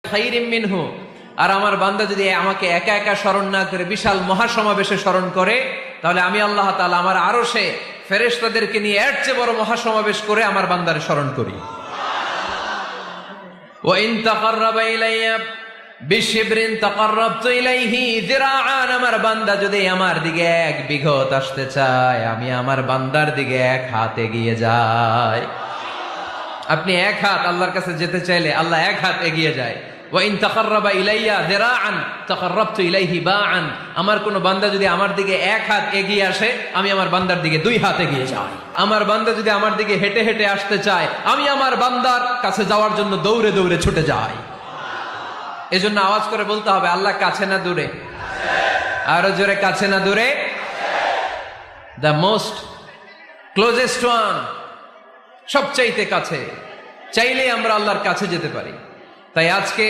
খাইরিম মিনহু, আর আমার বান্দা যদি আমাকে একা একা স্মরণ না করে বিশাল মহাসমাবেশে স্মরণ করে, তাহলে আমি আল্লাহ তাআলা আমার আরশে ফেরেশতাদেরকে নিয়ে এর চেয়ে বড় মহাসমাবেশ করে আমার বান্দারে স্মরণ করি। ওয়া ইন তাকাররাবা ইলাইয়া বিশিবরিন তাকাররাবতু ইলাইহি যিরাআন, আমার বান্দা যদি আমার দিকে 1 বিঘত আসতে চায়, আমি আমার বান্দার দিকে 1 হাত এগিয়ে যাই। আপনি 1 হাত আল্লাহর কাছে যেতে চাইলে আল্লাহ 1 হাত এগিয়ে যায়। ওয়া ইন তাকাররাবা ইলাইয়া যিরাআন তাকাররাবতু ইলাইহি বাআন, আমার কোন বান্দা যদি আমার দিকে 1 হাত এগিয়ে আসে, আমি আমার বান্দার দিকে 2 হাত এগিয়ে যাই। আমার বান্দা যদি আমার দিকে হেঁটে হেঁটে আসতে চায়, আমি আমার বান্দার কাছে যাওয়ার জন্য দৌড়ে দৌড়ে ছুটে যাই। এজন্য আওয়াজ করে বলতে হবে, আল্লাহ কাছে না দূরে? আরো জোরে, কাছে না দূরে? দ্য মোস্ট ক্লোজেস্ট ওয়ান, সবচাইতে কাছে। চাইলেই আমরা আল্লাহর কাছে যেতে পারি। তাই আজকে